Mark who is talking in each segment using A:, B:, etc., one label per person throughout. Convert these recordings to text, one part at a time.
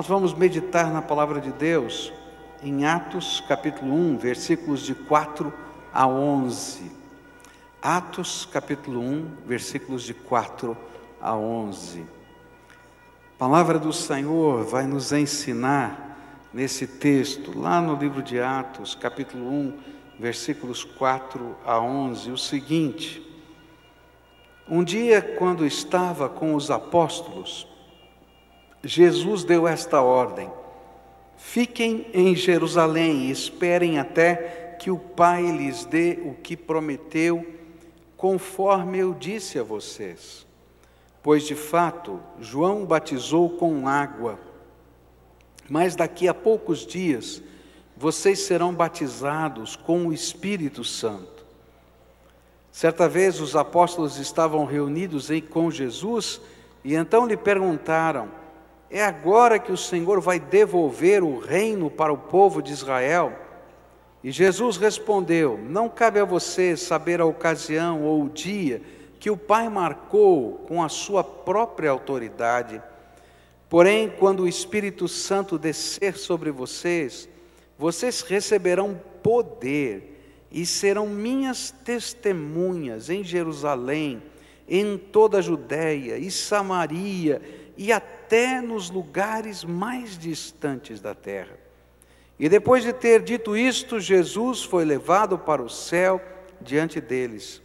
A: Nós vamos meditar na palavra de Deus em Atos capítulo 1, versículos de 4 a 11. Atos capítulo 1, versículos de 4 a 11. A palavra do Senhor vai nos ensinar nesse texto, lá no livro de Atos, capítulo 1, versículos 4 a 11, o seguinte: um dia, quando estava com os apóstolos, Jesus deu esta ordem: fiquem em Jerusalém e esperem até que o Pai lhes dê o que prometeu, conforme eu disse a vocês. Pois de fato, João batizou com água, mas daqui a poucos dias vocês serão batizados com o Espírito Santo. Certa vez os apóstolos estavam reunidos com Jesus e então lhe perguntaram: é agora que o Senhor vai devolver o reino para o povo de Israel? E Jesus respondeu: não cabe a vocês saber a ocasião ou o dia que o Pai marcou com a sua própria autoridade. Porém, quando o Espírito Santo descer sobre vocês, vocês receberão poder e serão minhas testemunhas em Jerusalém, em toda a Judéia e Samaria e até nos lugares mais distantes da terra. E depois de ter dito isto, Jesus foi levado para o céu diante deles.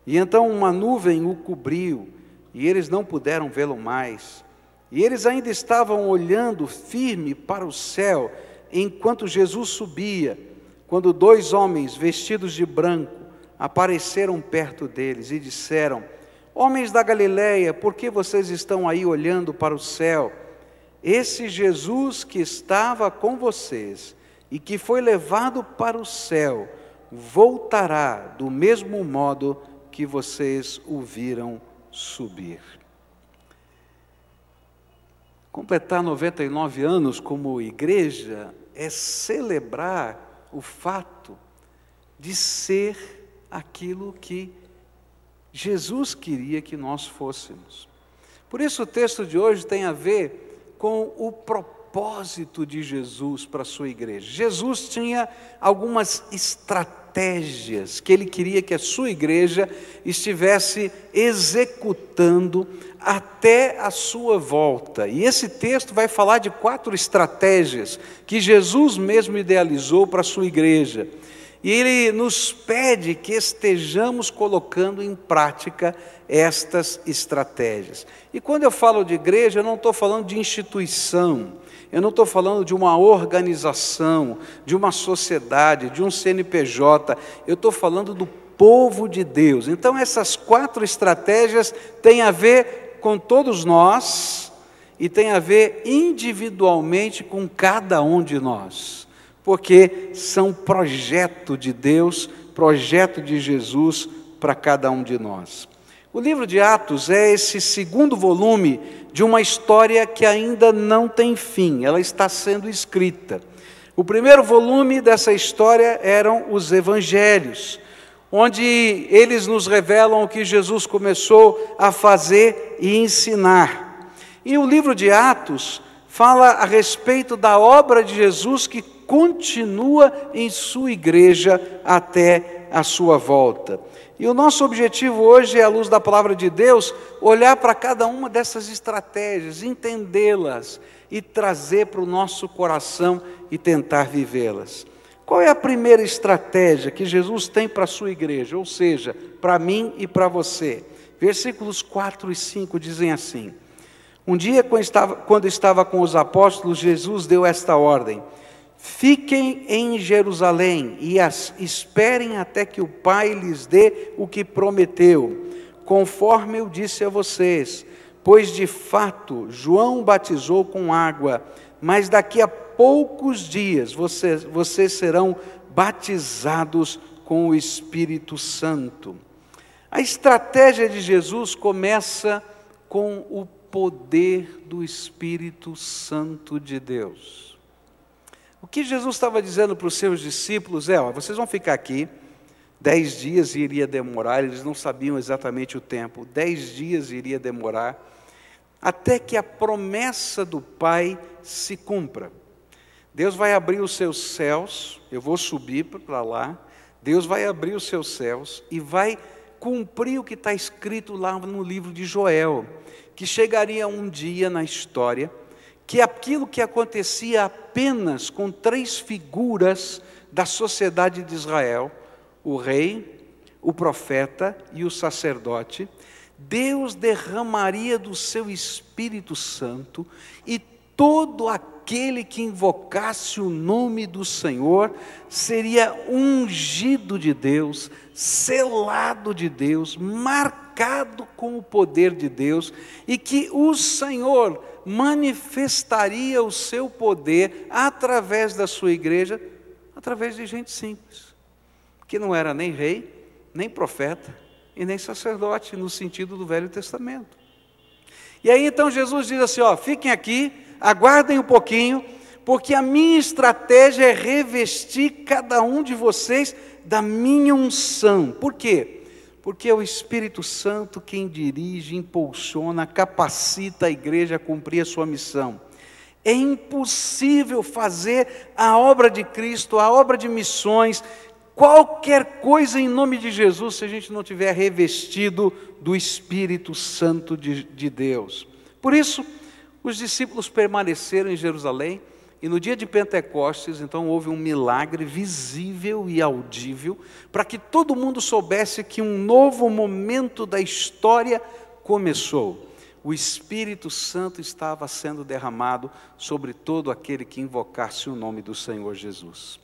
A: E então uma nuvem o cobriu, e eles não puderam vê-lo mais. E eles ainda estavam olhando firme para o céu, enquanto Jesus subia, quando dois homens vestidos de branco apareceram perto deles e disseram: homens da Galileia, por que vocês estão aí olhando para o céu? Esse Jesus que estava com vocês e que foi levado para o céu, voltará do mesmo modo que vocês o viram subir. Completar 99 anos como igreja é celebrar o fato de ser aquilo que Jesus queria que nós fôssemos. Por isso o texto de hoje tem a ver com o propósito de Jesus para a sua igreja. Jesus tinha algumas estratégias que ele queria que a sua igreja estivesse executando até a sua volta. E esse texto vai falar de 4 estratégias que Jesus mesmo idealizou para a sua igreja. E ele nos pede que estejamos colocando em prática estas estratégias. E quando eu falo de igreja, eu não estou falando de instituição, eu não estou falando de uma organização, de uma sociedade, de um CNPJ, eu estou falando do povo de Deus. Então essas 4 estratégias têm a ver com todos nós e têm a ver individualmente com cada um de nós, porque são projeto de Deus, projeto de Jesus para cada um de nós. O livro de Atos é esse segundo volume de uma história que ainda não tem fim, ela está sendo escrita. O primeiro volume dessa história eram os evangelhos, onde eles nos revelam o que Jesus começou a fazer e ensinar. E o livro de Atos fala a respeito da obra de Jesus que continua em sua igreja até a sua volta. E o nosso objetivo hoje é, à luz da palavra de Deus, olhar para cada uma dessas estratégias, entendê-las e trazer para o nosso coração e tentar vivê-las. Qual é a primeira estratégia que Jesus tem para a sua igreja, ou seja, para mim e para você? Versículos 4 e 5 dizem assim: um dia, quando estava com os apóstolos, Jesus deu esta ordem: fiquem em Jerusalém e esperem até que o Pai lhes dê o que prometeu, conforme eu disse a vocês. Pois de fato, João batizou com água, mas daqui a poucos dias vocês serão batizados com o Espírito Santo. A estratégia de Jesus começa com o poder do Espírito Santo de Deus. O que Jesus estava dizendo para os seus discípulos é: vocês vão ficar aqui, 10 dias iria demorar, eles não sabiam exatamente o tempo, 10 dias iria demorar. até que a promessa do Pai se cumpra. Deus vai abrir os seus céus, eu vou subir para lá, Deus vai abrir os seus céus e vai cumprir o que está escrito lá no livro de Joel, que chegaria um dia na história, que aquilo que acontecia apenas com 3 figuras da sociedade de Israel, o rei, o profeta e o sacerdote, Deus derramaria do seu Espírito Santo e todo aquele que invocasse o nome do Senhor seria ungido de Deus, selado de Deus, marcado com o poder de Deus, e que o Senhor manifestaria o seu poder através da sua igreja, através de gente simples, que não era nem rei, nem profeta e nem sacerdote, no sentido do Velho Testamento. E aí então Jesus diz assim, fiquem aqui, aguardem um pouquinho, porque a minha estratégia é revestir cada um de vocês da minha unção. Por quê? Porque é o Espírito Santo quem dirige, impulsiona, capacita a igreja a cumprir a sua missão. É impossível fazer a obra de Cristo, a obra de missões, qualquer coisa em nome de Jesus, se a gente não tiver revestido do Espírito Santo de Deus. Por isso, os discípulos permaneceram em Jerusalém, e no dia de Pentecostes, então, houve um milagre visível e audível, para que todo mundo soubesse que um novo momento da história começou. O Espírito Santo estava sendo derramado sobre todo aquele que invocasse o nome do Senhor Jesus.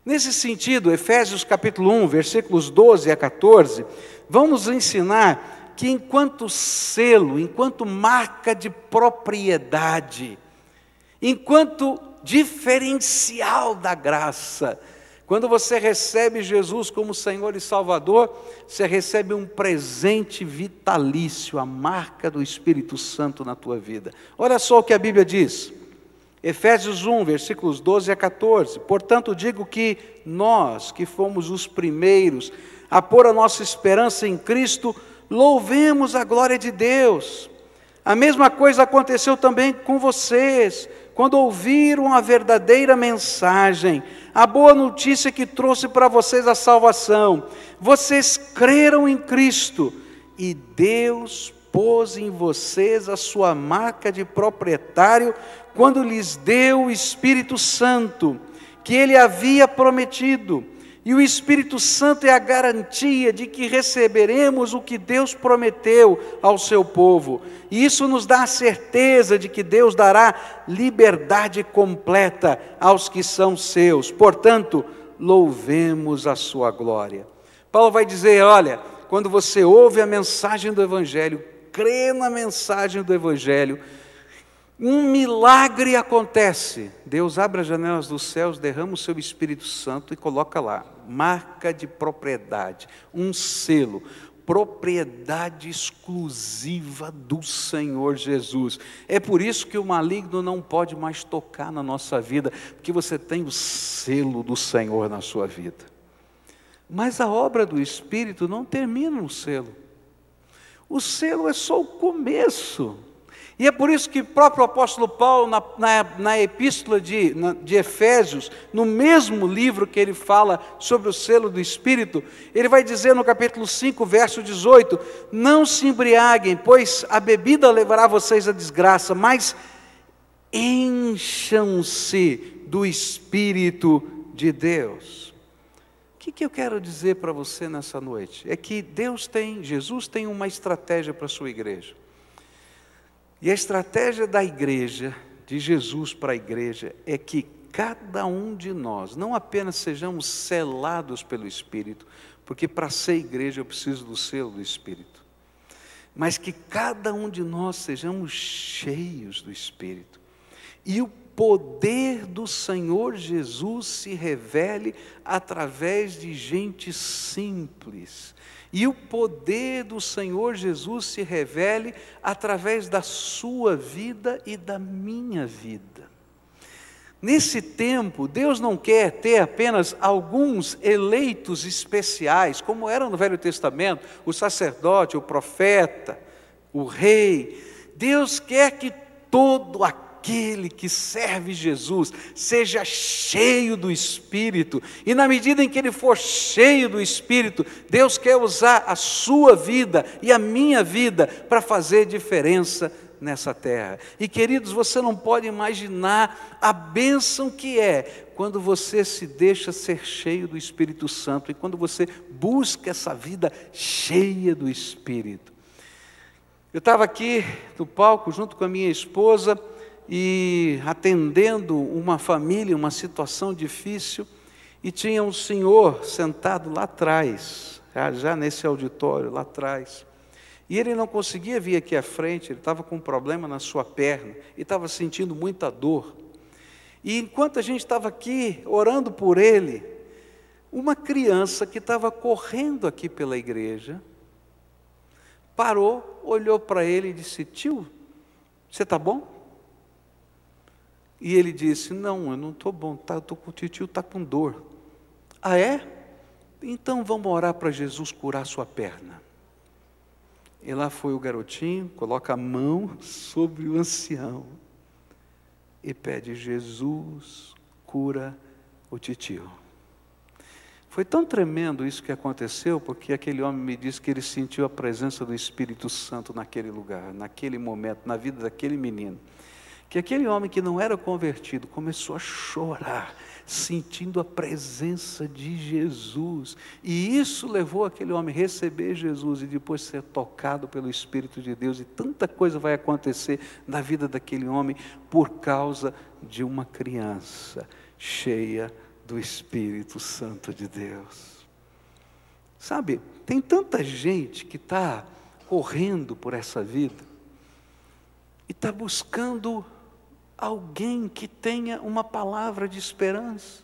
A: Nesse sentido, Efésios capítulo 1, versículos 12 a 14, vão nos ensinar que enquanto selo, enquanto marca de propriedade, enquanto diferencial da graça, quando você recebe Jesus como Senhor e Salvador, você recebe um presente vitalício, a marca do Espírito Santo na tua vida. Olha só o que a Bíblia diz. Efésios 1, versículos 12 a 14. Portanto, digo que nós, que fomos os primeiros a pôr a nossa esperança em Cristo, louvemos a glória de Deus. A mesma coisa aconteceu também com vocês, quando ouviram a verdadeira mensagem, a boa notícia que trouxe para vocês a salvação. Vocês creram em Cristo, e Deus pôs em vocês a sua marca de proprietário, quando lhes deu o Espírito Santo, que Ele havia prometido. E o Espírito Santo é a garantia de que receberemos o que Deus prometeu ao seu povo. E isso nos dá a certeza de que Deus dará liberdade completa aos que são seus. Portanto, louvemos a sua glória. Paulo vai dizer, olha, quando você ouve a mensagem do Evangelho, crê na mensagem do Evangelho, um milagre acontece. Deus abre as janelas dos céus, derrama o seu Espírito Santo e coloca lá, marca de propriedade, um selo, propriedade exclusiva do Senhor Jesus. É por isso que o maligno não pode mais tocar na nossa vida, porque você tem o selo do Senhor na sua vida. Mas a obra do Espírito não termina no selo. O selo é só o começo. E é por isso que o próprio apóstolo Paulo, na epístola de Efésios, no mesmo livro que ele fala sobre o selo do Espírito, ele vai dizer no capítulo 5, verso 18, não se embriaguem, pois a bebida levará vocês à desgraça, mas encham-se do Espírito de Deus. O que eu quero dizer para você nessa noite? É que Jesus tem uma estratégia para a sua igreja. E a estratégia da igreja, de Jesus para a igreja, é que cada um de nós, não apenas sejamos selados pelo Espírito, porque para ser igreja eu preciso do selo do Espírito, mas que cada um de nós sejamos cheios do Espírito, e o poder do Senhor Jesus se revele através de gente simples, e o poder do Senhor Jesus se revele através da sua vida e da minha vida. Nesse tempo, Deus não quer ter apenas alguns eleitos especiais, como era no Velho Testamento, o sacerdote, o profeta, o rei. Deus quer que todo aquele que serve Jesus seja cheio do Espírito, e na medida em que ele for cheio do Espírito, Deus quer usar a sua vida e a minha vida para fazer diferença nessa terra. E queridos, você não pode imaginar a bênção que é quando você se deixa ser cheio do Espírito Santo e quando você busca essa vida cheia do Espírito. Eu estava aqui no palco junto com a minha esposa e atendendo uma família, uma situação difícil, e tinha um senhor sentado lá atrás, já nesse auditório lá atrás. E ele não conseguia vir aqui à frente, ele estava com um problema na sua perna, e estava sentindo muita dor. E enquanto a gente estava aqui orando por ele, uma criança que estava correndo aqui pela igreja, parou, olhou para ele e disse: tio, você está bom? E ele disse: não, eu não estou bom, o tio está com dor. Ah, é? Então vamos orar para Jesus curar sua perna. E lá foi o garotinho, coloca a mão sobre o ancião e pede: Jesus, cura o titio. Foi tão tremendo isso que aconteceu, porque aquele homem me disse que ele sentiu a presença do Espírito Santo naquele lugar, naquele momento, na vida daquele menino. Que aquele homem que não era convertido começou a chorar, sentindo a presença de Jesus. E isso levou aquele homem a receber Jesus e depois ser tocado pelo Espírito de Deus. E tanta coisa vai acontecer na vida daquele homem por causa de uma criança cheia do Espírito Santo de Deus. Sabe, tem tanta gente que está correndo por essa vida e está buscando alguém que tenha uma palavra de esperança.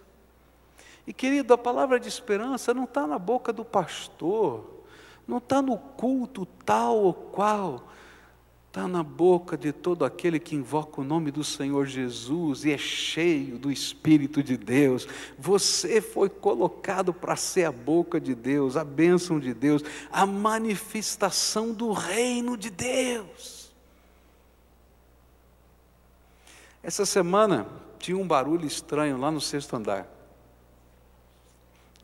A: E querido, a palavra de esperança não está na boca do pastor, não está no culto tal ou qual, está na boca de todo aquele que invoca o nome do Senhor Jesus e é cheio do Espírito de Deus. Você foi colocado para ser a boca de Deus, a bênção de Deus, a manifestação do reino de Deus. Essa semana tinha um barulho estranho lá no 6º andar.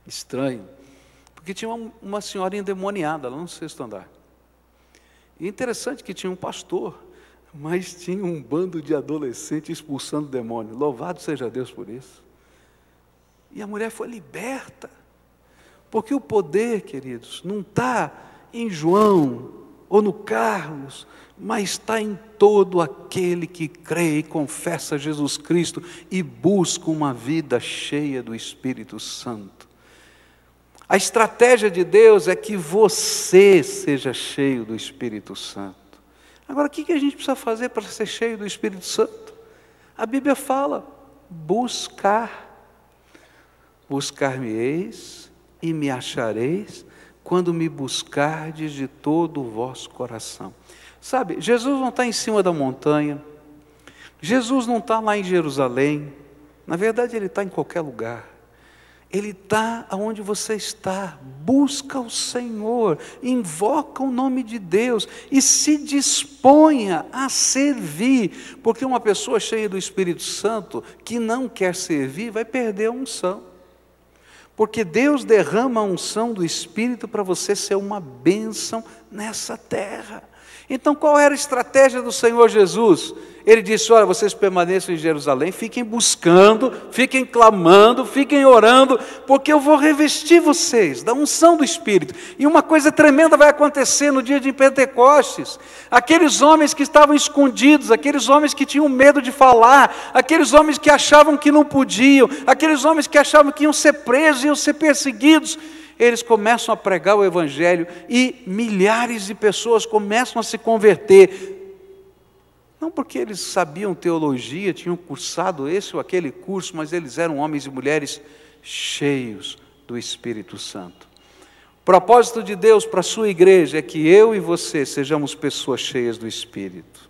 A: Estranho, porque tinha uma senhora endemoniada lá no 6º andar. E interessante que tinha um pastor, mas tinha um bando de adolescentes expulsando demônio. Louvado seja Deus por isso. E a mulher foi liberta, porque o poder, queridos, não está em João ou no Carlos, mas está em todo aquele que crê e confessa Jesus Cristo e busca uma vida cheia do Espírito Santo. A estratégia de Deus é que você seja cheio do Espírito Santo. Agora, o que a gente precisa fazer para ser cheio do Espírito Santo? A Bíblia fala: buscar-me-eis e me achareis, quando me buscardes de todo o vosso coração. Sabe, Jesus não está em cima da montanha, Jesus não está lá em Jerusalém, na verdade Ele está em qualquer lugar. Ele está onde você está. Busca o Senhor, invoca o nome de Deus e se disponha a servir, porque uma pessoa cheia do Espírito Santo que não quer servir vai perder a unção. Porque Deus derrama a unção do Espírito para você ser uma bênção nessa terra. Então qual era a estratégia do Senhor Jesus? Ele disse: olha, vocês permaneçam em Jerusalém, fiquem buscando, fiquem clamando, fiquem orando, porque eu vou revestir vocês da unção do Espírito. E uma coisa tremenda vai acontecer no dia de Pentecostes. Aqueles homens que estavam escondidos, aqueles homens que tinham medo de falar, aqueles homens que achavam que não podiam, aqueles homens que achavam que iam ser presos, iam ser perseguidos, eles começam a pregar o Evangelho e milhares de pessoas começam a se converter. Não porque eles sabiam teologia, tinham cursado esse ou aquele curso, mas eles eram homens e mulheres cheios do Espírito Santo. O propósito de Deus para a sua igreja é que eu e você sejamos pessoas cheias do Espírito.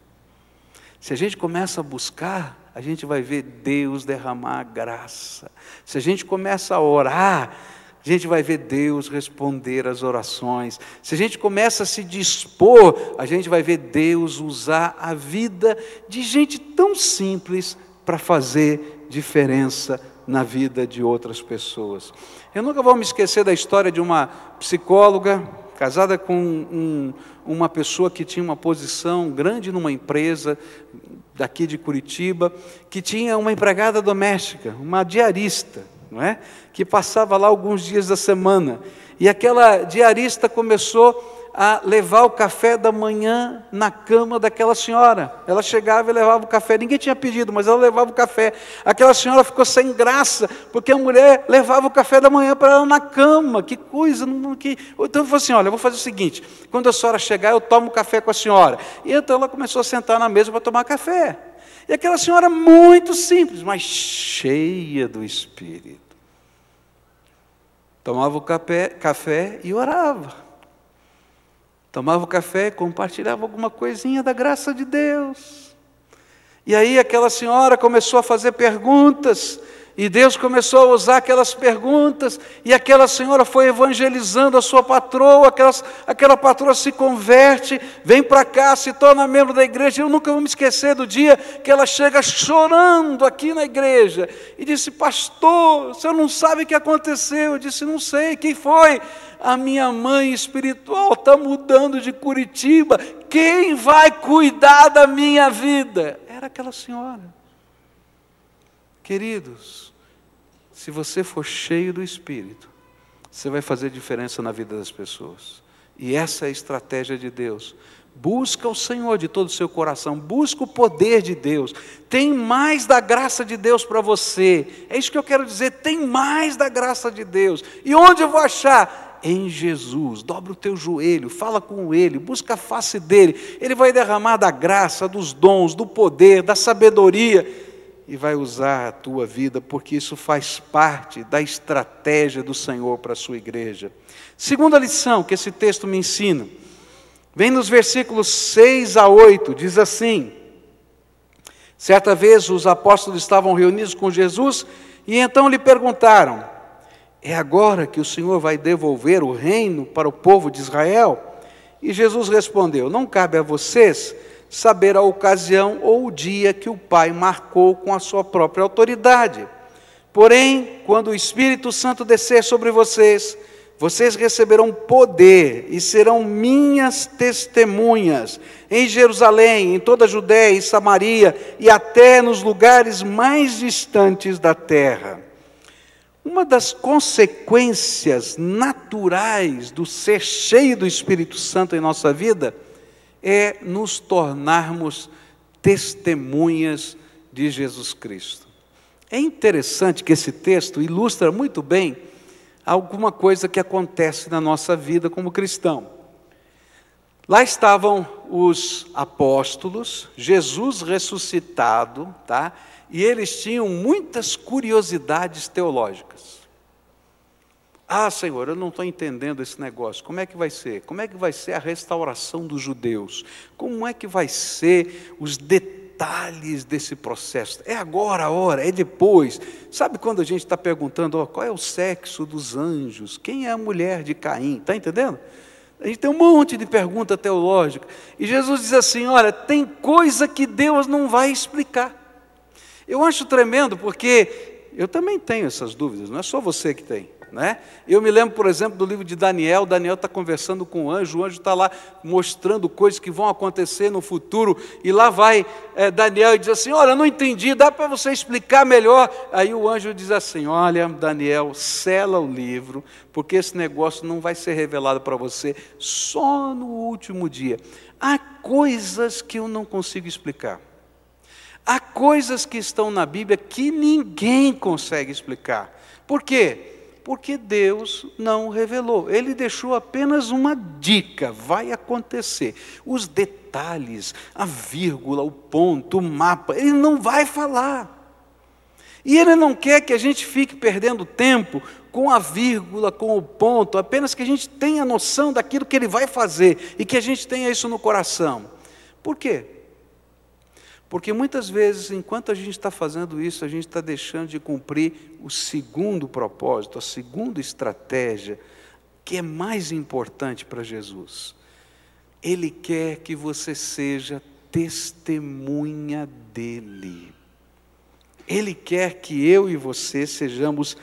A: Se a gente começa a buscar, a gente vai ver Deus derramar graça. Se a gente começa a orar, a gente vai ver Deus responder às orações. Se a gente começa a se dispor, a gente vai ver Deus usar a vida de gente tão simples para fazer diferença na vida de outras pessoas. Eu nunca vou me esquecer da história de uma psicóloga casada com uma pessoa que tinha uma posição grande numa empresa daqui de Curitiba, que tinha uma empregada doméstica, uma diarista, não é? Que passava lá alguns dias da semana. E aquela diarista começou a levar o café da manhã na cama daquela senhora. Ela chegava e levava o café, ninguém tinha pedido, mas ela levava o café. Aquela senhora ficou sem graça, porque a mulher levava o café da manhã para ela na cama. Que coisa! Então falou assim, olha, eu vou fazer o seguinte, quando a senhora chegar, eu tomo café com a senhora. E então ela começou a sentar na mesa para tomar café. E aquela senhora muito simples, mas cheia do Espírito. Tomava o café e orava. Tomava o café e compartilhava alguma coisinha da graça de Deus. E aí aquela senhora começou a fazer perguntas, e Deus começou a usar aquelas perguntas, e aquela senhora foi evangelizando a sua patroa, aquela patroa se converte, vem para cá, se torna membro da igreja. Eu nunca vou me esquecer do dia que ela chega chorando aqui na igreja, e disse, pastor, o senhor não sabe o que aconteceu? Eu disse, não sei, quem foi? A minha mãe espiritual está mudando de Curitiba, quem vai cuidar da minha vida? Era aquela senhora. Queridos, se você for cheio do Espírito, você vai fazer diferença na vida das pessoas. E essa é a estratégia de Deus. Busca o Senhor de todo o seu coração, busca o poder de Deus. Tem mais da graça de Deus para você. É isso que eu quero dizer, tem mais da graça de Deus. E onde eu vou achar? Em Jesus. Dobra o teu joelho, fala com Ele, busca a face dEle. Ele vai derramar da graça, dos dons, do poder, da sabedoria, e vai usar a tua vida, porque isso faz parte da estratégia do Senhor para a sua igreja. Segunda lição que esse texto me ensina, vem nos versículos 6 a 8, diz assim: certa vez os apóstolos estavam reunidos com Jesus, e então lhe perguntaram, é agora que o Senhor vai devolver o reino para o povo de Israel? E Jesus respondeu, não cabe a vocês saber a ocasião ou o dia que o Pai marcou com a sua própria autoridade. Porém, quando o Espírito Santo descer sobre vocês, vocês receberão poder e serão minhas testemunhas em Jerusalém, em toda a Judéia e Samaria e até nos lugares mais distantes da terra. Uma das consequências naturais do ser cheio do Espírito Santo em nossa vida é nos tornarmos testemunhas de Jesus Cristo. É interessante que esse texto ilustra muito bem alguma coisa que acontece na nossa vida como cristão. Lá estavam os apóstolos, Jesus ressuscitado, tá? E eles tinham muitas curiosidades teológicas. Ah, Senhor, eu não estou entendendo esse negócio, como é que vai ser? Como é que vai ser a restauração dos judeus? Como é que vai ser os detalhes desse processo? É agora a hora, é depois. Sabe quando a gente está perguntando, qual é o sexo dos anjos? Quem é a mulher de Caim? Está entendendo? A gente tem um monte de pergunta teológica. E Jesus diz assim, olha, tem coisa que Deus não vai explicar. Eu acho tremendo porque eu também tenho essas dúvidas, não é só você que tem. Né? Eu me lembro, por exemplo, do livro de Daniel. Daniel está conversando com o anjo está lá mostrando coisas que vão acontecer no futuro, e lá vai Daniel e diz assim, olha, não entendi, dá para você explicar melhor? Aí o anjo diz assim, olha, Daniel, sela o livro, porque esse negócio não vai ser revelado para você só no último dia. Há coisas que eu não consigo explicar. Há coisas que estão na Bíblia que ninguém consegue explicar. Por quê? Porque Deus não revelou. Ele deixou apenas uma dica, vai acontecer. Os detalhes, a vírgula, o ponto, o mapa, Ele não vai falar. E Ele não quer que a gente fique perdendo tempo com a vírgula, com o ponto, apenas que a gente tenha noção daquilo que Ele vai fazer e que a gente tenha isso no coração. Por quê? Porque muitas vezes, enquanto a gente está fazendo isso, a gente está deixando de cumprir o segundo propósito, a segunda estratégia, que é mais importante para Jesus. Ele quer que você seja testemunha dele. Ele quer que eu e você sejamos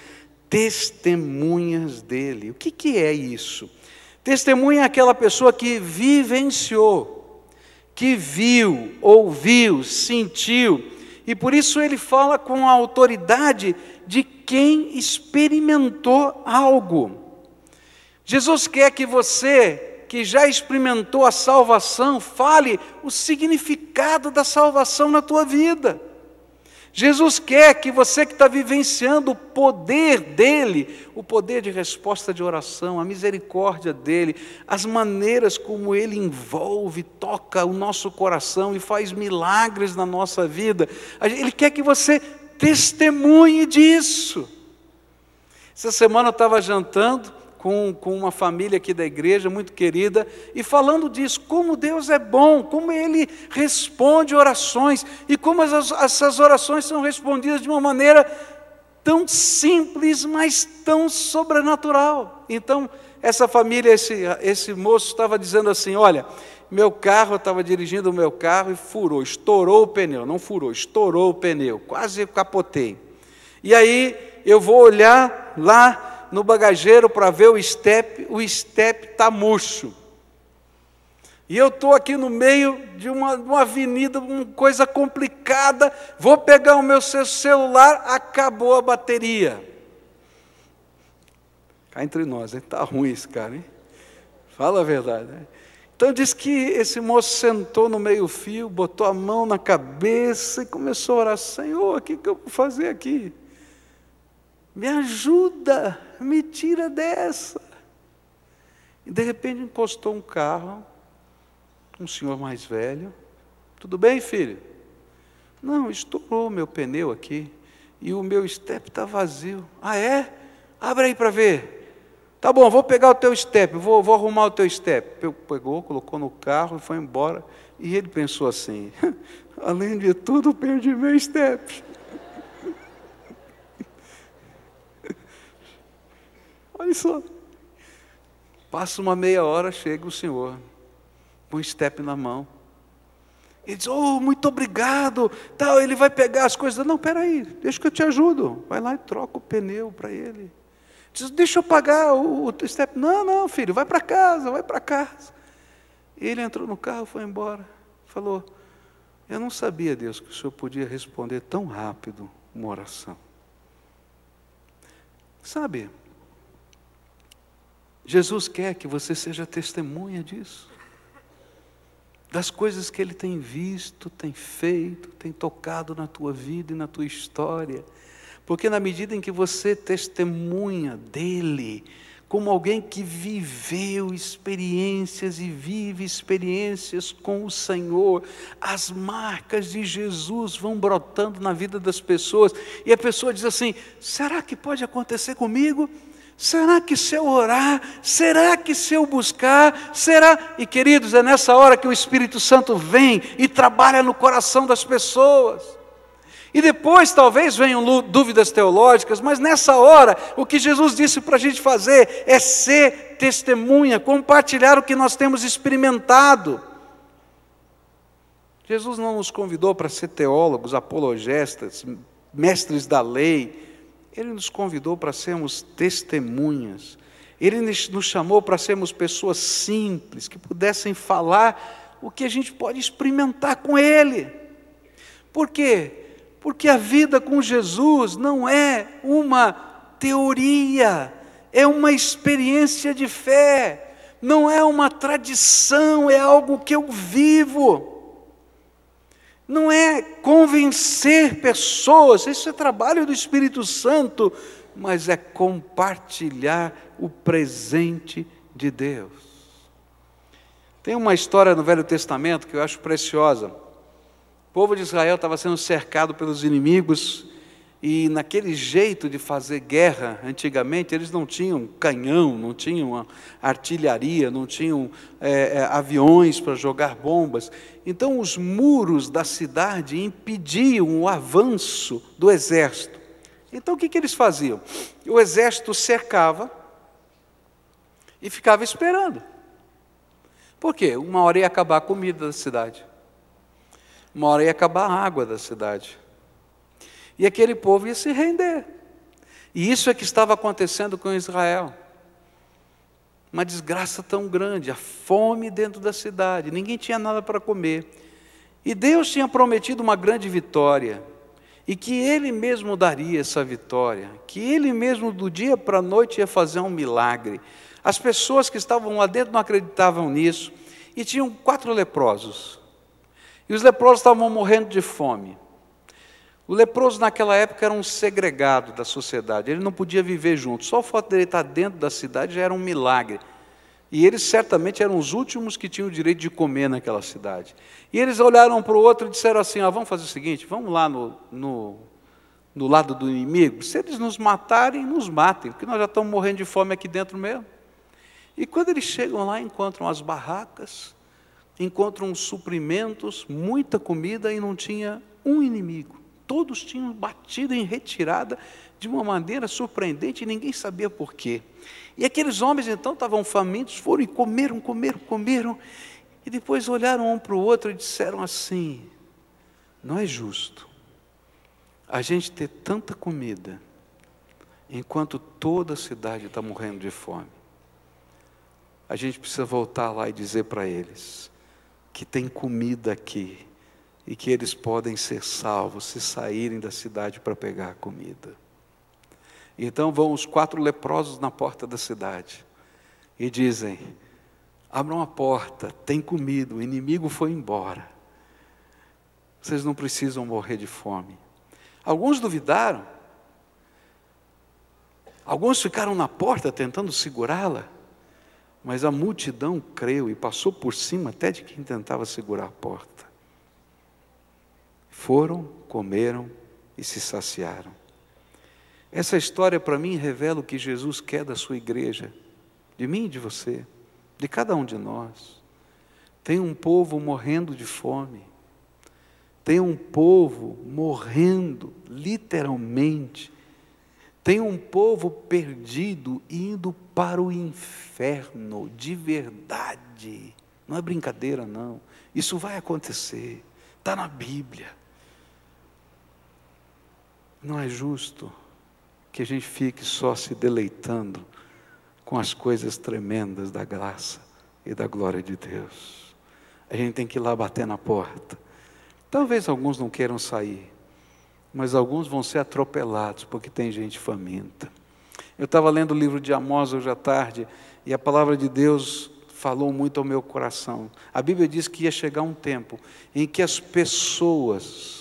A: testemunhas dele. O que é isso? Testemunha é aquela pessoa que vivenciou, que viu, ouviu, sentiu, e por isso ele fala com a autoridade de quem experimentou algo. Jesus quer que você, que já experimentou a salvação, fale o significado da salvação na tua vida. Jesus quer que você que está vivenciando o poder dEle, o poder de resposta de oração, a misericórdia dEle, as maneiras como Ele envolve, toca o nosso coração e faz milagres na nossa vida, Ele quer que você testemunhe disso. Essa semana eu estava jantando com uma família aqui da igreja, muito querida, e falando disso, como Deus é bom, como Ele responde orações, e como essas orações são respondidas de uma maneira tão simples, mas tão sobrenatural. Então, essa família, esse moço estava dizendo assim, olha, eu estava dirigindo o meu carro e furou, estourou o pneu, não furou, estourou o pneu, quase capotei. E aí, eu vou olhar lá no bagageiro para ver o step está murcho. E eu estou aqui no meio de uma avenida, uma coisa complicada, vou pegar o meu celular, acabou a bateria. Cá entre nós, está ruim esse cara, hein? Fala a verdade, né? Então diz que esse moço sentou no meio-fio, botou a mão na cabeça e começou a orar, Senhor, o que eu vou fazer aqui? Me ajuda, me tira dessa. E de repente encostou um carro, um senhor mais velho. Tudo bem, filho? Não, estourou o meu pneu aqui e o meu step está vazio. Ah, é? Abre aí para ver. Tá bom, vou pegar o teu step, vou arrumar o teu step. Pegou, colocou no carro e foi embora. E ele pensou assim, além de tudo, perdi meu step. Olha só, passa uma meia hora, chega o senhor, com o step na mão. Ele diz, muito obrigado, tal, ele vai pegar as coisas. Não, peraí, deixa que eu te ajudo. Vai lá e troca o pneu para ele. Diz, deixa eu pagar o step. Não, filho, vai para casa, vai para casa. Ele entrou no carro, foi embora. Falou, eu não sabia, Deus, que o senhor podia responder tão rápido uma oração. Sabe, Jesus quer que você seja testemunha disso, das coisas que Ele tem visto, tem feito, tem tocado na tua vida e na tua história, porque na medida em que você testemunha dEle, como alguém que viveu experiências e vive experiências com o Senhor, as marcas de Jesus vão brotando na vida das pessoas, e a pessoa diz assim, será que pode acontecer comigo? Será que se eu orar? Será que se eu buscar? Será? E queridos, é nessa hora que o Espírito Santo vem e trabalha no coração das pessoas. E depois talvez venham dúvidas teológicas, mas nessa hora o que Jesus disse para a gente fazer é ser testemunha, compartilhar o que nós temos experimentado. Jesus não nos convidou para ser teólogos, apologistas, mestres da lei. Ele nos convidou para sermos testemunhas. Ele nos chamou para sermos pessoas simples, que pudessem falar o que a gente pode experimentar com Ele. Por quê? Porque a vida com Jesus não é uma teoria, é uma experiência de fé, não é uma tradição, é algo que eu vivo. Não é convencer pessoas, isso é trabalho do Espírito Santo, mas é compartilhar o presente de Deus. Tem uma história no Velho Testamento que eu acho preciosa. O povo de Israel estava sendo cercado pelos inimigos, E naquele jeito de fazer guerra, antigamente, eles não tinham canhão, não tinham artilharia, não tinham aviões para jogar bombas. Então, os muros da cidade impediam o avanço do exército. Então, o que eles faziam? O exército cercava e ficava esperando. Por quê? Uma hora ia acabar a comida da cidade. Uma hora ia acabar a água da cidade. E aquele povo ia se render. E isso é que estava acontecendo com Israel. Uma desgraça tão grande, a fome dentro da cidade, ninguém tinha nada para comer. E Deus tinha prometido uma grande vitória, e que Ele mesmo daria essa vitória, que Ele mesmo do dia para a noite ia fazer um milagre. As pessoas que estavam lá dentro não acreditavam nisso, e tinham 4 leprosos. E os leprosos estavam morrendo de fome. O leproso naquela época era um segregado da sociedade, ele não podia viver junto, só o fato dele estar dentro da cidade já era um milagre. E eles certamente eram os últimos que tinham o direito de comer naquela cidade. E eles olharam para o outro e disseram assim, vamos fazer o seguinte, vamos lá no lado do inimigo, se eles nos matarem, nos matem, porque nós já estamos morrendo de fome aqui dentro mesmo. E quando eles chegam lá, encontram as barracas, encontram suprimentos, muita comida e não tinha um inimigo. Todos tinham batido em retirada de uma maneira surpreendente e ninguém sabia por quê. E aqueles homens então estavam famintos, foram e comeram. E depois olharam um para o outro e disseram assim, não é justo a gente ter tanta comida enquanto toda a cidade está morrendo de fome. A gente precisa voltar lá e dizer para eles que tem comida aqui, e que eles podem ser salvos se saírem da cidade para pegar a comida. Então vão os 4 leprosos na porta da cidade e dizem, abram a porta, tem comida, o inimigo foi embora. Vocês não precisam morrer de fome. Alguns duvidaram, alguns ficaram na porta tentando segurá-la, mas a multidão creu e passou por cima até de quem tentava segurar a porta. Foram, comeram e se saciaram. Essa história para mim revela o que Jesus quer da sua igreja, de mim e de você, de cada um de nós. Tem um povo morrendo de fome, tem um povo morrendo literalmente, tem um povo perdido indo para o inferno de verdade. Não é brincadeira não, isso vai acontecer, está na Bíblia. Não é justo que a gente fique só se deleitando com as coisas tremendas da graça e da glória de Deus. A gente tem que ir lá bater na porta. Talvez alguns não queiram sair, mas alguns vão ser atropelados, porque tem gente faminta. Eu estava lendo o livro de Amós hoje à tarde, e a palavra de Deus falou muito ao meu coração. A Bíblia diz que ia chegar um tempo em que as pessoas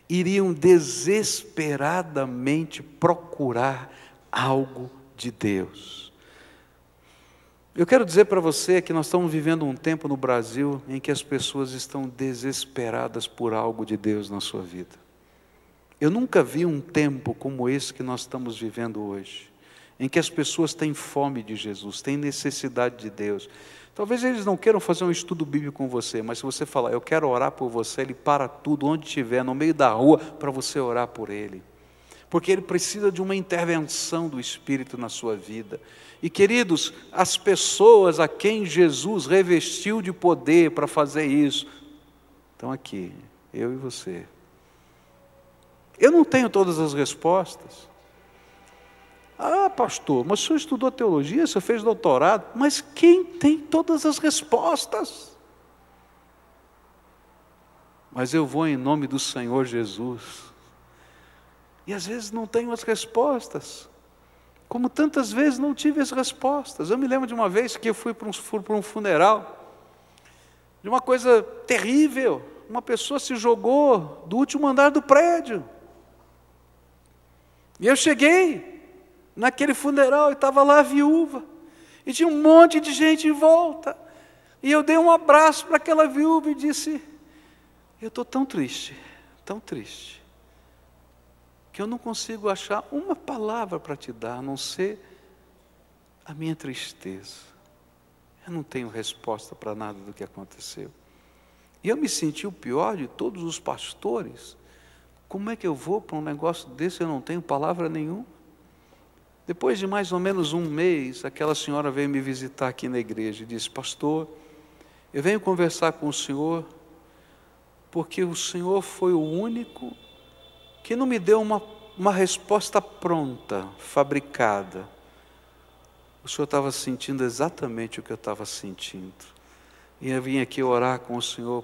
A: iriam desesperadamente procurar algo de Deus. Eu quero dizer para você que nós estamos vivendo um tempo no Brasil em que as pessoas estão desesperadas por algo de Deus na sua vida. Eu nunca vi um tempo como esse que nós estamos vivendo hoje, em que as pessoas têm fome de Jesus, têm necessidade de Deus. Talvez eles não queiram fazer um estudo bíblico com você, mas se você falar, eu quero orar por você, ele para tudo, onde estiver, no meio da rua, para você orar por ele. Porque ele precisa de uma intervenção do Espírito na sua vida. E queridos, as pessoas a quem Jesus revestiu de poder para fazer isso, estão aqui, eu e você. Eu não tenho todas as respostas. Ah, pastor, mas o senhor estudou teologia, o senhor fez doutorado, mas quem tem todas as respostas? Mas eu vou em nome do Senhor Jesus. E às vezes não tenho as respostas, como tantas vezes não tive as respostas. Eu me lembro de uma vez que eu fui para um funeral, de uma coisa terrível, uma pessoa se jogou do último andar do prédio. E eu cheguei naquele funeral e estava lá a viúva, e tinha um monte de gente em volta, e eu dei um abraço para aquela viúva e disse, eu estou tão triste, que que eu não consigo achar uma palavra para te dar, a não ser a minha tristeza. Eu não tenho resposta para nada do que aconteceu. E eu me senti o pior de todos os pastores. Como é que eu vou para um negócio desse e eu não tenho palavra nenhuma? Depois de mais ou menos um mês, aquela senhora veio me visitar aqui na igreja e disse: pastor, eu venho conversar com o senhor, porque o senhor foi o único que não me deu uma resposta pronta, fabricada. O senhor estava sentindo exatamente o que eu estava sentindo. E eu vim aqui orar com o senhor,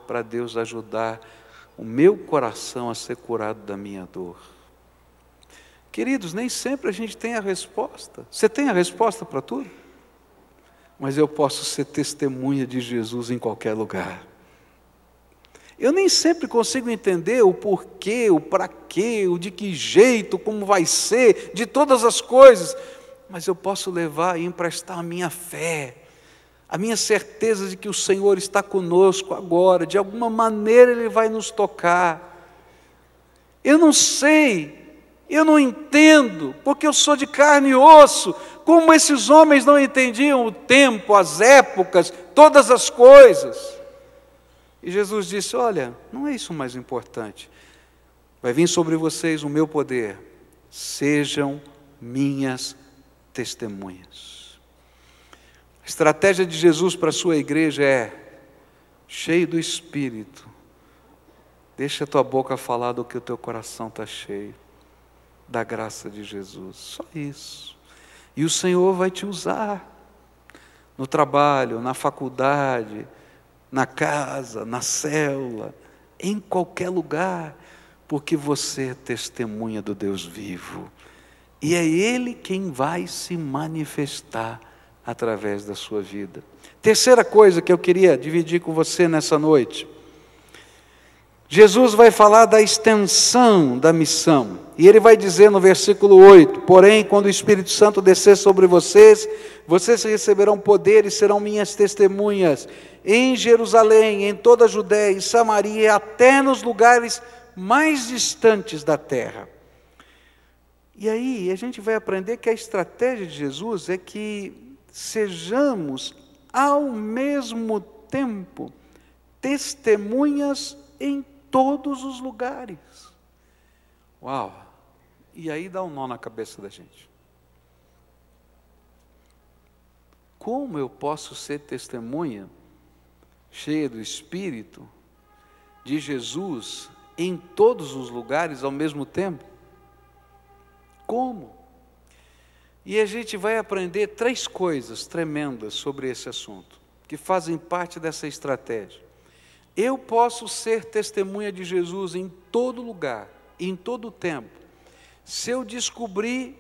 A: para Deus ajudar o meu coração a ser curado da minha dor. Queridos, nem sempre a gente tem a resposta. Você tem a resposta para tudo? Mas eu posso ser testemunha de Jesus em qualquer lugar. Eu nem sempre consigo entender o porquê, o para quê, o de que jeito, como vai ser, de todas as coisas. Mas eu posso levar e emprestar a minha fé, a minha certeza de que o Senhor está conosco agora, de alguma maneira Ele vai nos tocar. Eu não sei, eu não entendo, porque eu sou de carne e osso, como esses homens não entendiam o tempo, as épocas, todas as coisas. E Jesus disse: olha, não é isso o mais importante. Vai vir sobre vocês o meu poder. Sejam minhas testemunhas. A estratégia de Jesus para a sua igreja é: cheio do Espírito, deixa a tua boca falar do que o teu coração está cheio, da graça de Jesus. Só isso. E o Senhor vai te usar no trabalho, na faculdade, na casa, na célula, em qualquer lugar, porque você é testemunha do Deus vivo. E é Ele quem vai se manifestar através da sua vida. Terceira coisa que eu queria dividir com você nessa noite. Jesus vai falar da extensão da missão. E Ele vai dizer no versículo 8: porém, quando o Espírito Santo descer sobre vocês, vocês receberão poder e serão minhas testemunhas em Jerusalém, em toda a Judéia e Samaria, até nos lugares mais distantes da terra. E aí a gente vai aprender que a estratégia de Jesus é que sejamos ao mesmo tempo testemunhas em todos os lugares. Uau! E aí dá um nó na cabeça da gente. Como eu posso ser testemunha, cheia do Espírito, de Jesus, em todos os lugares ao mesmo tempo? Como? E a gente vai aprender 3 coisas tremendas sobre esse assunto, que fazem parte dessa estratégia. Eu posso ser testemunha de Jesus em todo lugar, em todo tempo, se eu descobrir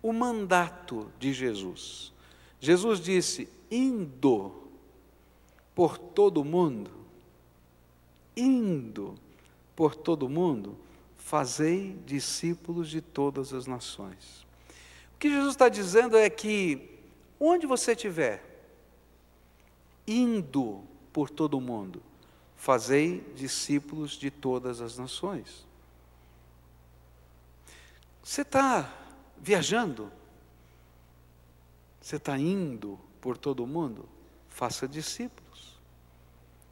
A: o mandato de Jesus. Jesus disse: indo por todo o mundo, fazei discípulos de todas as nações. O que Jesus está dizendo é que, onde você estiver, indo por todo o mundo, fazei discípulos de todas as nações. Você está viajando? Você está indo por todo o mundo? Faça discípulos.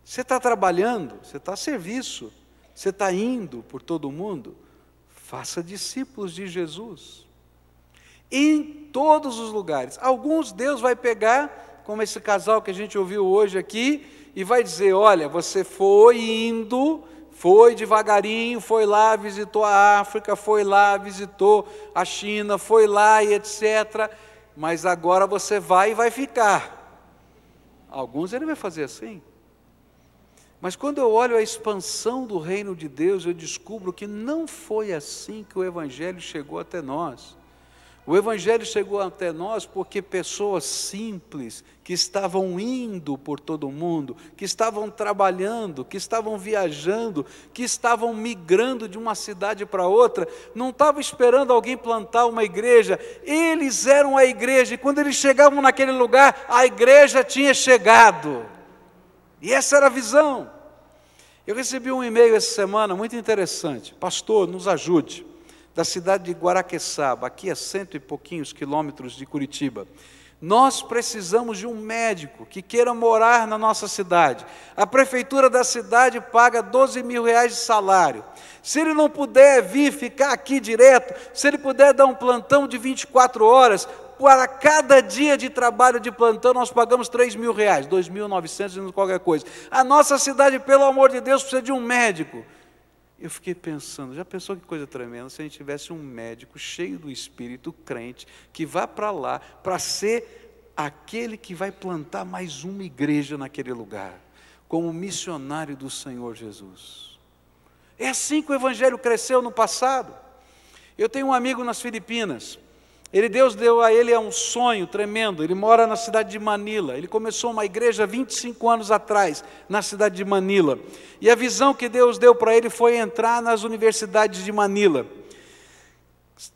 A: Você está trabalhando? Você está a serviço? Você está indo por todo o mundo? Faça discípulos de Jesus. Em todos os lugares. Alguns Deus vai pegar, como esse casal que a gente ouviu hoje aqui, e vai dizer: olha, você foi indo, foi devagarinho, foi lá, visitou a África, foi lá, visitou a China, foi lá e etc. Mas agora você vai e vai ficar. Alguns Ele vai fazer assim. Mas quando eu olho a expansão do reino de Deus, eu descubro que não foi assim que o Evangelho chegou até nós. O Evangelho chegou até nós porque pessoas simples, que estavam indo por todo o mundo, que estavam trabalhando, que estavam viajando, que estavam migrando de uma cidade para outra, não estavam esperando alguém plantar uma igreja, eles eram a igreja, e quando eles chegavam naquele lugar, a igreja tinha chegado. E essa era a visão. Eu recebi um e-mail essa semana muito interessante: pastor, nos ajude. da cidade de Guaraqueçaba, aqui a 100 e pouquinhos quilômetros de Curitiba. Nós precisamos de um médico que queira morar na nossa cidade. A prefeitura da cidade paga R$12.000 de salário. Se ele não puder vir ficar aqui direto, se ele puder dar um plantão de 24 horas, para cada dia de trabalho de plantão nós pagamos R$3.000, 2.900 e qualquer coisa. A nossa cidade, pelo amor de Deus, precisa de um médico. Eu fiquei pensando, já pensou que coisa tremenda se a gente tivesse um médico cheio do Espírito, crente, que vá para lá para ser aquele que vai plantar mais uma igreja naquele lugar, como missionário do Senhor Jesus. É assim que o Evangelho cresceu no passado. Eu tenho um amigo nas Filipinas. Deus deu a ele um sonho tremendo. Ele mora na cidade de Manila. Ele começou uma igreja 25 anos atrás, na cidade de Manila. E a visão que Deus deu para ele foi entrar nas universidades de Manila.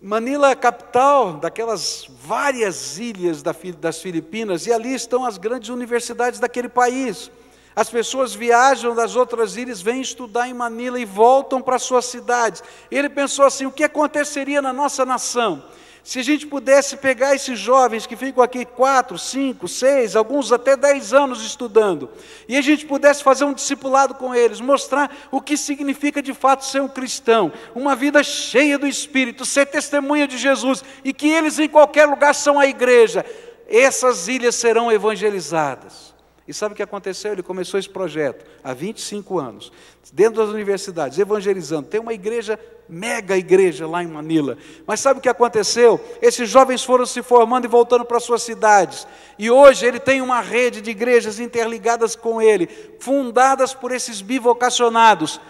A: Manila é a capital daquelas várias ilhas das Filipinas, e ali estão as grandes universidades daquele país. As pessoas viajam das outras ilhas, vêm estudar em Manila e voltam para suas cidades. Ele pensou assim: o que aconteceria na nossa nação se a gente pudesse pegar esses jovens que ficam aqui 4, 5, 6, alguns até 10 anos estudando, e a gente pudesse fazer um discipulado com eles, mostrar o que significa de fato ser um cristão, uma vida cheia do Espírito, ser testemunha de Jesus, e que eles em qualquer lugar são a igreja. Essas ilhas serão evangelizadas. E sabe o que aconteceu? Ele começou esse projeto há 25 anos, dentro das universidades, evangelizando. Tem uma igreja, mega igreja lá em Manila. Mas sabe o que aconteceu? Esses jovens foram se formando e voltando para suas cidades. E hoje ele tem uma rede de igrejas interligadas com ele, fundadas por esses bivocacionados.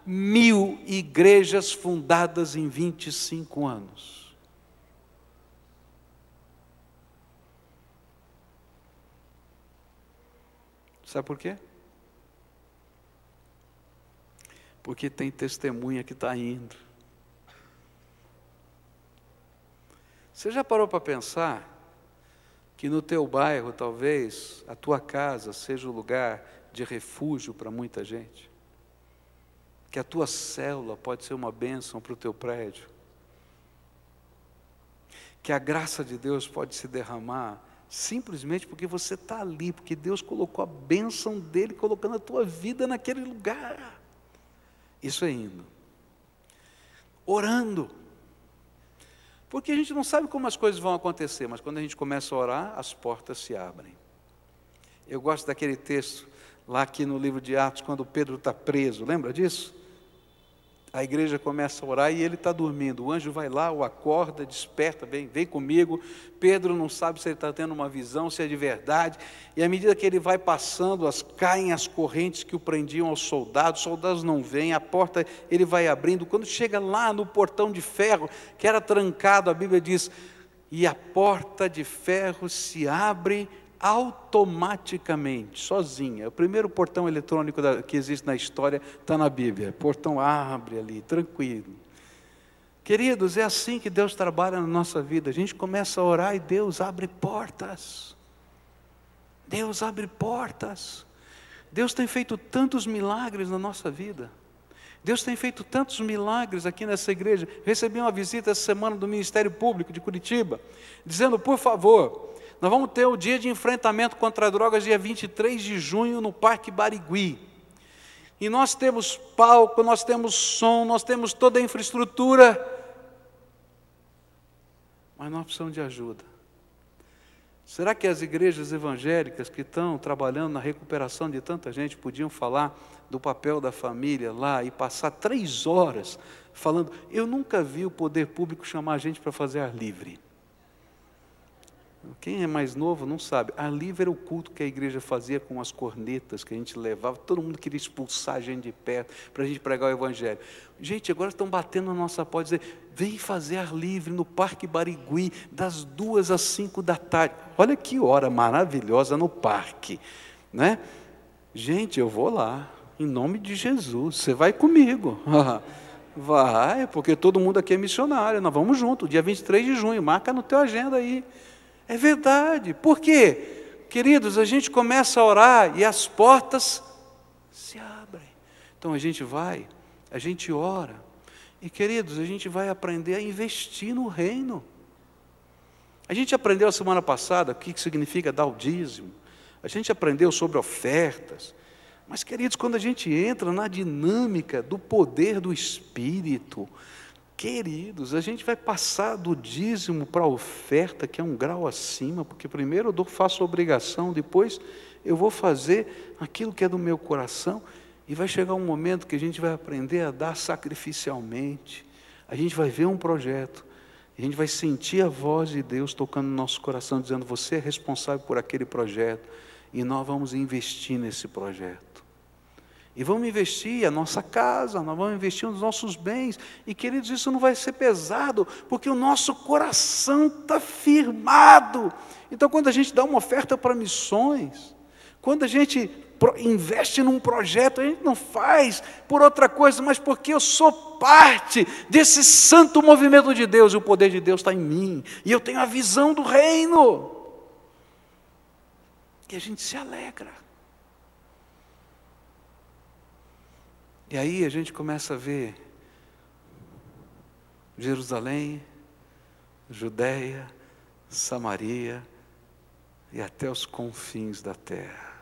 A: 1000 igrejas fundadas em 25 anos. Sabe por quê? Porque tem testemunha que está indo. Você já parou para pensar que no teu bairro, talvez, a tua casa seja o lugar de refúgio para muita gente? Que a tua célula pode ser uma bênção para o teu prédio? Que a graça de Deus pode se derramar simplesmente porque você está ali, porque Deus colocou a bênção dEle, colocando a tua vida naquele lugar. Isso é indo. Orando. Porque a gente não sabe como as coisas vão acontecer, mas quando a gente começa a orar, as portas se abrem. Eu gosto daquele texto, lá aqui no livro de Atos, quando Pedro está preso, lembra disso? A igreja começa a orar e ele está dormindo. O anjo vai lá, o acorda, desperta, vem comigo. Pedro não sabe se ele está tendo uma visão, se é de verdade. E à medida que ele vai passando, caem as correntes que o prendiam aos soldados. Os soldados não vêm, a porta ele vai abrindo. Quando chega lá no portão de ferro, que era trancado, a Bíblia diz: e a porta de ferro se abre automaticamente, sozinha. O primeiro portão eletrônico que existe na história está na Bíblia. O portão abre ali, tranquilo. Queridos, é assim que Deus trabalha na nossa vida. A gente começa a orar e Deus abre portas. Deus abre portas. Deus tem feito tantos milagres na nossa vida. Deus tem feito tantos milagres aqui nessa igreja. Recebi uma visita essa semana do Ministério Público de Curitiba, dizendo: por favor, nós vamos ter o dia de enfrentamento contra drogas dia 23 de junho no Parque Barigui. E nós temos palco, nós temos som, nós temos toda a infraestrutura. Mas nós precisamos de ajuda. Será que as igrejas evangélicas que estão trabalhando na recuperação de tanta gente podiam falar do papel da família lá e passar 3 horas falando? Eu nunca vi o poder público chamar a gente para fazer ar livre. Quem é mais novo não sabe. Ar livre era o culto que a igreja fazia com as cornetas que a gente levava. Todo mundo queria expulsar a gente de perto para a gente pregar o Evangelho. Gente, agora estão batendo na nossa porta e dizendo: vem fazer ar livre no Parque Barigui, das 2 às 5 da tarde. Olha que hora maravilhosa no parque, né? Gente, eu vou lá, em nome de Jesus. Você vai comigo. Vai, porque todo mundo aqui é missionário. Nós vamos junto, dia 23 de junho. Marca no teu agenda aí. É verdade. Por quê? Queridos, a gente começa a orar e as portas se abrem. Então a gente vai, a gente ora, E queridos, a gente vai aprender a investir no reino. A gente aprendeu a semana passada o que significa dar o dízimo. A gente aprendeu sobre ofertas. Mas, queridos, quando a gente entra na dinâmica do poder do Espírito, queridos, a gente vai passar do dízimo para a oferta, que é um grau acima, porque primeiro eu faço a obrigação, depois eu vou fazer aquilo que é do meu coração, e vai chegar um momento que a gente vai aprender a dar sacrificialmente. A gente vai ver um projeto, a gente vai sentir a voz de Deus tocando no nosso coração, dizendo: você é responsável por aquele projeto, e nós vamos investir nesse projeto. E vamos investir a nossa casa, nós vamos investir nos nossos bens. E, queridos, isso não vai ser pesado, porque o nosso coração está firmado. Então, quando a gente dá uma oferta para missões, quando a gente investe num projeto, a gente não faz por outra coisa, mas porque eu sou parte desse santo movimento de Deus, e o poder de Deus está em mim, e eu tenho a visão do reino. E a gente se alegra. E aí a gente começa a ver Jerusalém, Judeia, Samaria e até os confins da terra.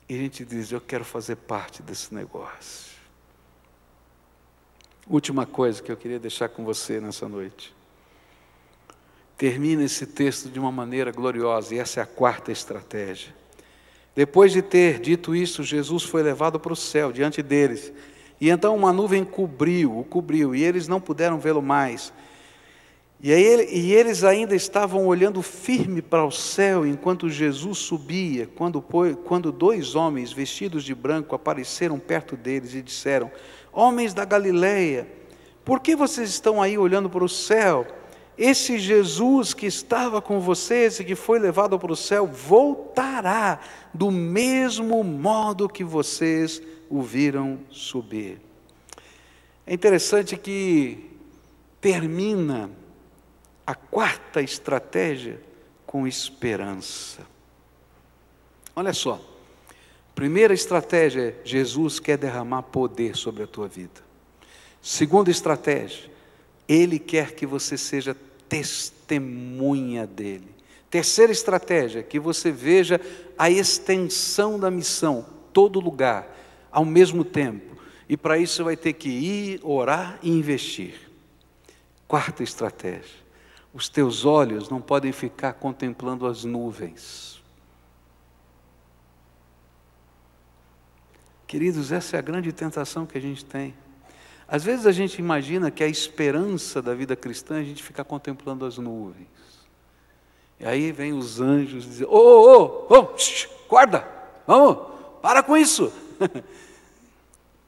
A: E a gente diz: eu quero fazer parte desse negócio. Última coisa que eu queria deixar com você nessa noite. Termina esse texto de uma maneira gloriosa, e essa é a quarta estratégia. Depois de ter dito isso, Jesus foi levado para o céu diante deles. E então uma nuvem o cobriu, e eles não puderam vê-lo mais. E eles ainda estavam olhando firme para o céu enquanto Jesus subia, quando dois homens vestidos de branco apareceram perto deles e disseram: homens da Galileia, por que vocês estão aí olhando para o céu? Esse Jesus que estava com vocês e que foi levado para o céu voltará do mesmo modo que vocês o viram subir. É interessante que termina a quarta estratégia com esperança. Olha só, primeira estratégia é: Jesus quer derramar poder sobre a tua vida. Segunda estratégia, Ele quer que você seja testemunha dele. Terceira estratégia, que você veja a extensão da missão, todo lugar, ao mesmo tempo. E para isso você vai ter que ir, orar e investir. Quarta estratégia, os teus olhos não podem ficar contemplando as nuvens. Queridos, essa é a grande tentação que a gente tem. Às vezes a gente imagina que a esperança da vida cristã é a gente ficar contemplando as nuvens. E aí vem os anjos dizer: acorda, vamos, para com isso.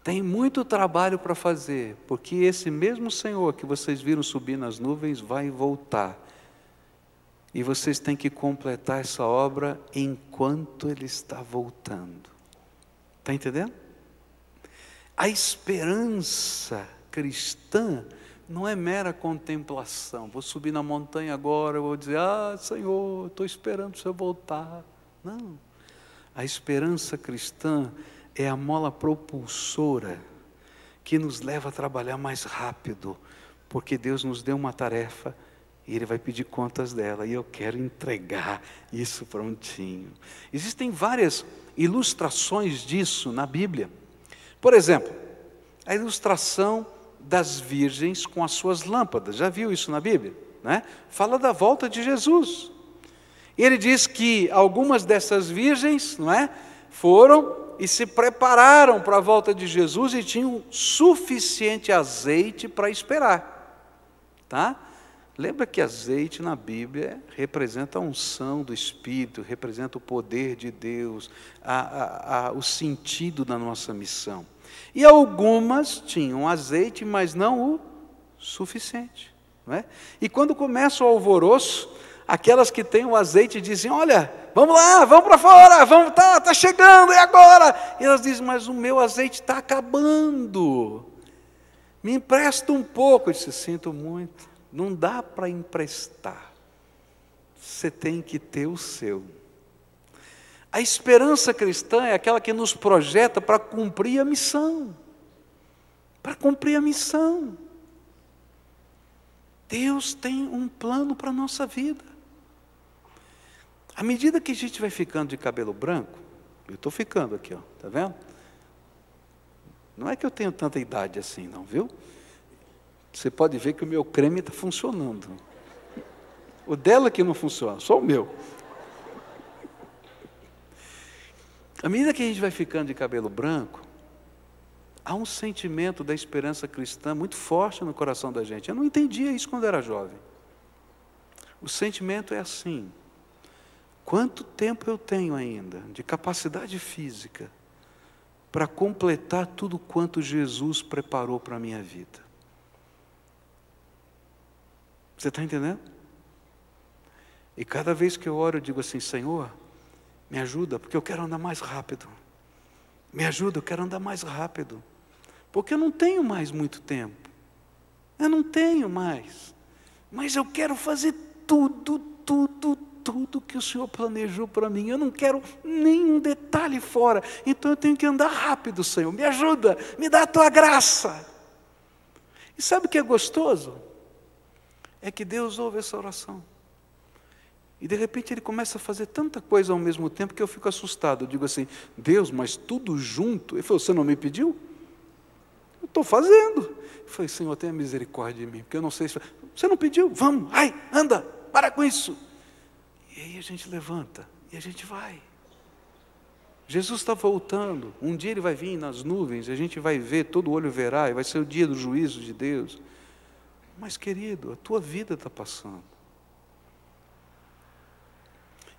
A: Tem muito trabalho para fazer, porque esse mesmo Senhor que vocês viram subir nas nuvens vai voltar. E vocês têm que completar essa obra enquanto Ele está voltando. Está entendendo? A esperança cristã não é mera contemplação. Vou subir na montanha agora, eu vou dizer: Senhor, estou esperando o Senhor voltar. Não. A esperança cristã é a mola propulsora que nos leva a trabalhar mais rápido, porque Deus nos deu uma tarefa e Ele vai pedir contas dela, e eu quero entregar isso prontinho. Existem várias ilustrações disso na Bíblia. Por exemplo, a ilustração das virgens com as suas lâmpadas. Já viu isso na Bíblia? Né? Fala da volta de Jesus. Ele diz que algumas dessas virgens, não é, foram e se prepararam para a volta de Jesus e tinham suficiente azeite para esperar. Tá? Lembra que azeite na Bíblia representa a unção do Espírito, representa o poder de Deus, o sentido da nossa missão. E algumas tinham azeite, mas não o suficiente. Não é? E quando começa o alvoroço, aquelas que têm o azeite dizem: olha, vamos lá, vamos para fora, vamos, tá chegando, e agora? E elas dizem: mas o meu azeite está acabando, me empresta um pouco. Eu disse: sinto muito. Não dá para emprestar, você tem que ter o seu. A esperança cristã é aquela que nos projeta para cumprir a missão. para cumprir a missão. Deus tem um plano para a nossa vida. À medida que a gente vai ficando de cabelo branco, eu estou ficando aqui, ó, tá vendo? Não é que eu tenho tanta idade assim, não, viu? Você pode ver que o meu creme está funcionando. O dela que não funciona, só o meu. À medida que a gente vai ficando de cabelo branco, há um sentimento da esperança cristã muito forte no coração da gente. Eu não entendia isso quando era jovem. O sentimento é assim: quanto tempo eu tenho ainda de capacidade física para completar tudo quanto Jesus preparou para a minha vida? Você está entendendo? E cada vez que eu oro, eu digo assim: Senhor, me ajuda, porque eu quero andar mais rápido. Me ajuda, eu quero andar mais rápido. Porque eu não tenho mais muito tempo. Eu não tenho mais. Mas eu quero fazer tudo que o Senhor planejou para mim. Eu não quero nenhum detalhe fora. Então eu tenho que andar rápido, Senhor. Me ajuda, me dá a tua graça. E sabe o que é gostoso? É que Deus ouve essa oração. E de repente Ele começa a fazer tanta coisa ao mesmo tempo que eu fico assustado. Eu digo assim: Deus, mas tudo junto? Ele falou: você não me pediu? Eu estou fazendo. Eu falei: Senhor, tenha misericórdia de mim, porque eu não sei se... Você não pediu? Vamos, ai, anda, para com isso. E aí a gente levanta e a gente vai. Jesus está voltando. Um dia Ele vai vir nas nuvens, a gente vai ver, todo olho verá, e vai ser o dia do juízo de Deus. Mas, querido, a tua vida está passando.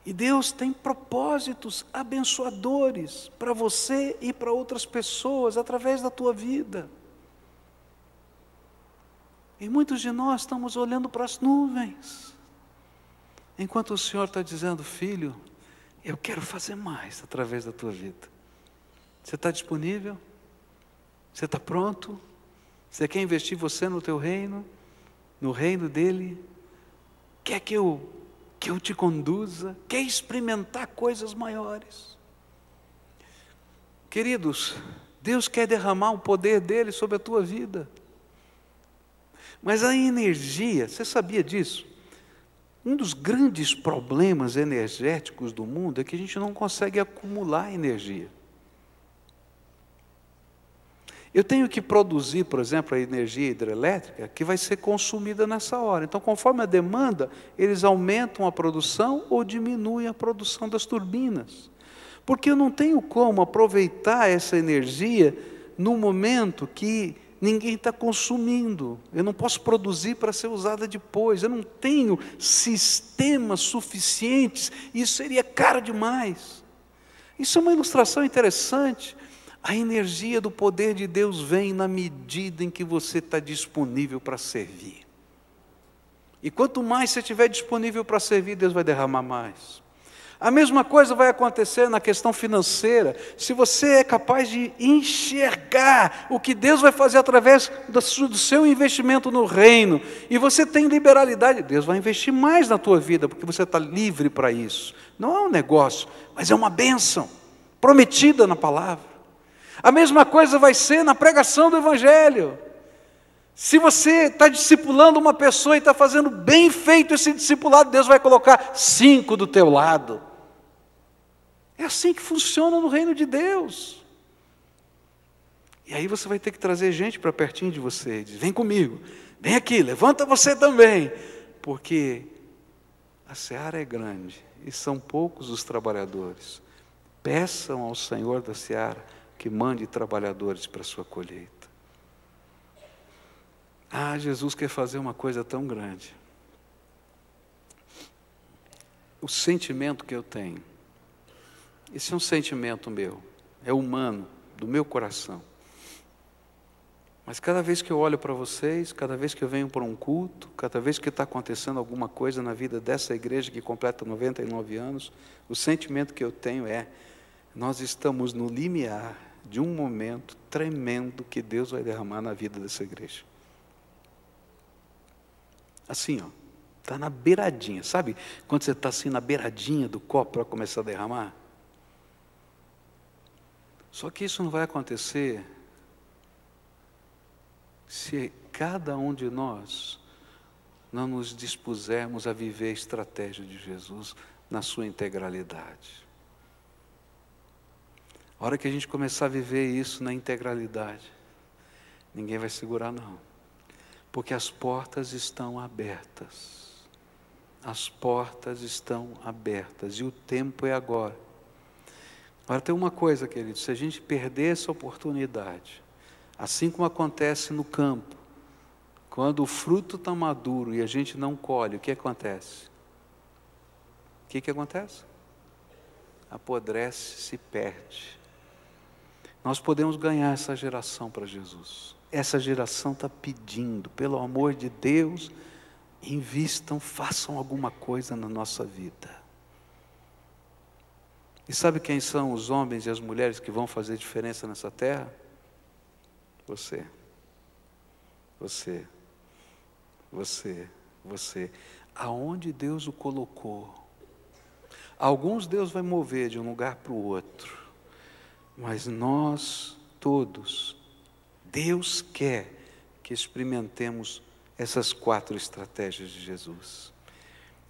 A: E Deus tem propósitos abençoadores para você e para outras pessoas através da tua vida. E muitos de nós estamos olhando para as nuvens, enquanto o Senhor está dizendo: filho, eu quero fazer mais através da tua vida. Você está disponível? Você está pronto? Você quer investir você no teu reino? No reino dele? Quer que eu te conduza? Quer experimentar coisas maiores? Queridos, Deus quer derramar o poder dele sobre a tua vida. Mas a energia, você sabia disso? Um dos grandes problemas energéticos do mundo é que a gente não consegue acumular energia. Eu tenho que produzir, por exemplo, a energia hidrelétrica que vai ser consumida nessa hora. Então, conforme a demanda, eles aumentam a produção ou diminuem a produção das turbinas. Porque eu não tenho como aproveitar essa energia no momento que ninguém está consumindo. Eu não posso produzir para ser usada depois. Eu não tenho sistemas suficientes. Isso seria caro demais. Isso é uma ilustração interessante. A energia do poder de Deus vem na medida em que você está disponível para servir. E quanto mais você estiver disponível para servir, Deus vai derramar mais. A mesma coisa vai acontecer na questão financeira. Se você é capaz de enxergar o que Deus vai fazer através do seu investimento no reino, e você tem liberalidade, Deus vai investir mais na tua vida, porque você está livre para isso. Não é um negócio, mas é uma bênção prometida na palavra. A mesma coisa vai ser na pregação do Evangelho. Se você está discipulando uma pessoa e está fazendo bem feito esse discipulado, Deus vai colocar 5 do teu lado. É assim que funciona no reino de Deus. E aí você vai ter que trazer gente para pertinho de você. E diz: vem comigo, vem aqui, levanta você também. Porque a seara é grande e são poucos os trabalhadores. Peçam ao Senhor da seara que mande trabalhadores para a sua colheita. Ah, Jesus quer fazer uma coisa tão grande. O sentimento que eu tenho, esse é um sentimento meu, é humano, do meu coração. Mas cada vez que eu olho para vocês, cada vez que eu venho para um culto, cada vez que está acontecendo alguma coisa na vida dessa igreja que completa 99 anos, o sentimento que eu tenho é: nós estamos no limiar de um momento tremendo que Deus vai derramar na vida dessa igreja. Assim, ó, está na beiradinha. Sabe quando você está assim na beiradinha do copo para começar a derramar? Só que isso não vai acontecer se cada um de nós não nos dispusermos a viver a estratégia de Jesus na sua integralidade. A hora que a gente começar a viver isso na integralidade, ninguém vai segurar não, porque as portas estão abertas. As portas estão abertas e o tempo é agora. Agora tem uma coisa, querido, se a gente perder essa oportunidade, assim como acontece no campo, quando o fruto está maduro e a gente não colhe, o que acontece? O que acontece? Apodrece, se perde. Nós podemos ganhar essa geração para Jesus. Essa geração está pedindo, pelo amor de Deus, invistam, façam alguma coisa na nossa vida. E sabe quem são os homens e as mulheres que vão fazer diferença nessa terra? Você. Você. Você. Você. Aonde Deus o colocou. Alguns Deus vai mover de um lugar para o outro. Mas nós todos, Deus quer que experimentemos essas 4 estratégias de Jesus.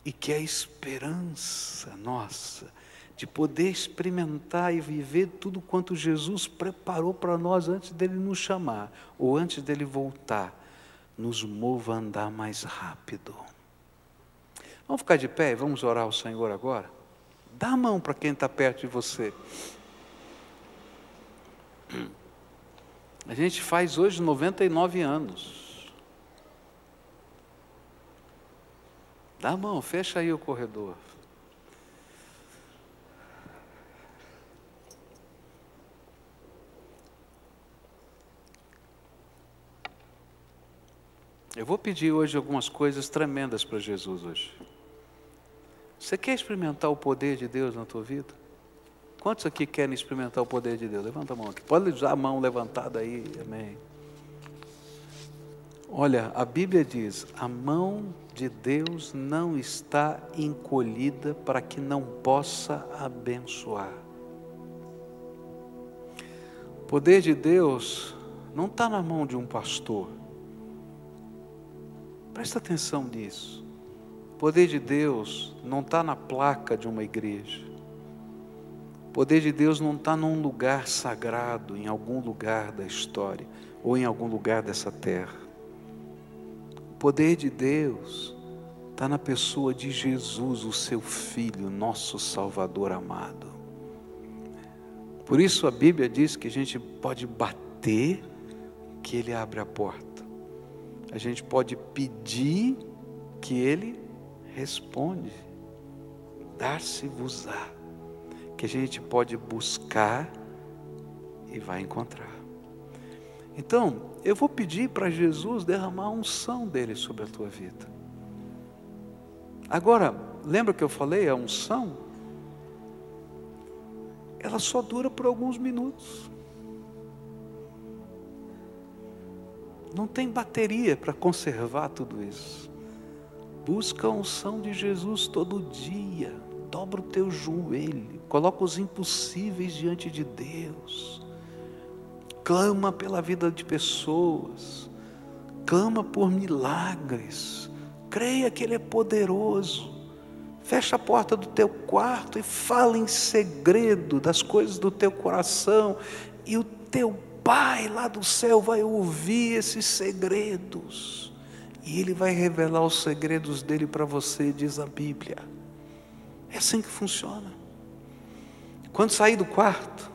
A: E que a esperança nossa de poder experimentar e viver tudo quanto Jesus preparou para nós antes dele nos chamar, ou antes dele voltar, nos mova a andar mais rápido. Vamos ficar de pé e vamos orar ao Senhor agora? Dá a mão para quem está perto de você. A gente faz hoje 99 anos. Dá a mão, fecha aí o corredor. Eu vou pedir hoje algumas coisas tremendas para Jesus hoje. Você quer experimentar o poder de Deus na tua vida? Quantos aqui querem experimentar o poder de Deus? Levanta a mão aqui. Pode usar a mão levantada aí, amém. Olha, a Bíblia diz, a mão de Deus não está encolhida para que não possa abençoar. O poder de Deus não está na mão de um pastor. Presta atenção nisso. O poder de Deus não está na placa de uma igreja. O poder de Deus não está num lugar sagrado, em algum lugar da história, ou em algum lugar dessa terra. O poder de Deus está na pessoa de Jesus, o seu Filho, nosso Salvador amado. Por isso a Bíblia diz que a gente pode bater, que Ele abre a porta. A gente pode pedir, que Ele responde. Dar-se-vos-á. Que a gente pode buscar e vai encontrar. Então, eu vou pedir para Jesus derramar a unção dele sobre a tua vida. Agora, lembra que eu falei, a unção? Ela só dura por alguns minutos. Não tem bateria para conservar tudo isso. Busca a unção de Jesus todo dia. Dobra o teu joelho, coloca os impossíveis diante de Deus, clama pela vida de pessoas, clama por milagres, creia que Ele é poderoso, fecha a porta do teu quarto e fala em segredo das coisas do teu coração, e o teu Pai lá do céu vai ouvir esses segredos, e Ele vai revelar os segredos dEle para você, diz a Bíblia. É assim que funciona. Quando sair do quarto,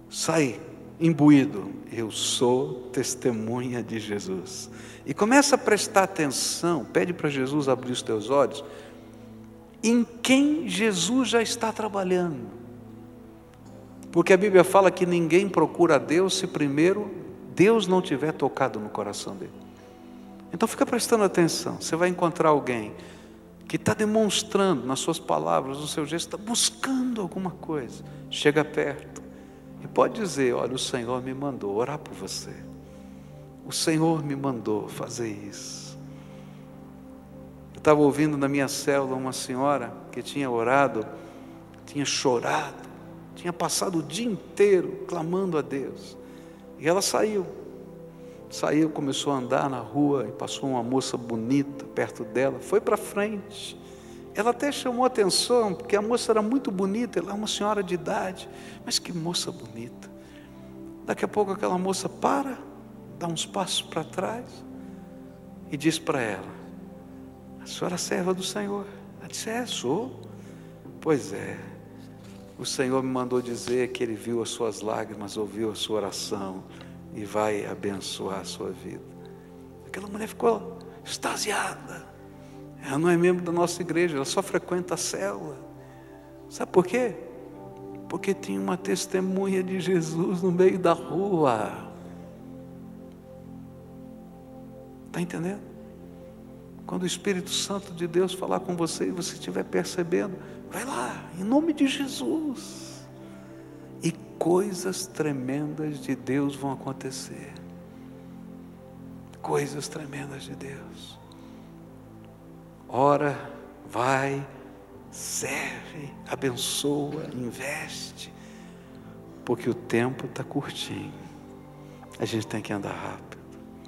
A: sai imbuído. Eu sou testemunha de Jesus. E começa a prestar atenção, pede para Jesus abrir os teus olhos, em quem Jesus já está trabalhando. Porque a Bíblia fala que ninguém procura a Deus se primeiro Deus não tiver tocado no coração dele. Então fica prestando atenção, você vai encontrar alguém que está demonstrando nas suas palavras, no seu gesto, está buscando alguma coisa. Chega perto e pode dizer, olha, o Senhor me mandou orar por você. O Senhor me mandou fazer isso. Eu estava ouvindo na minha célula uma senhora que tinha orado, tinha chorado, tinha passado o dia inteiro clamando a Deus. E ela saiu. saiu, começou a andar na rua e passou uma moça bonita perto dela, foi para frente. Ela até chamou a atenção, porque a moça era muito bonita, ela é uma senhora de idade, mas que moça bonita. Daqui a pouco aquela moça para, dá uns passos para trás e diz para ela: a senhora é serva do Senhor? Ela disse: é, sou. Pois é, o Senhor me mandou dizer que Ele viu as suas lágrimas, ouviu a sua oração e vai abençoar a sua vida. Aquela mulher ficou extasiada. Ela não é membro da nossa igreja, ela só frequenta a célula. Sabe por quê? Porque tinha uma testemunha de Jesus no meio da rua. Está entendendo? Quando o Espírito Santo de Deus falar com você e você estiver percebendo, vai lá, em nome de Jesus. E coisas tremendas de Deus vão acontecer. Coisas tremendas de Deus. Ora, vai, serve, abençoa, investe, porque o tempo está curtinho. A gente tem que andar rápido.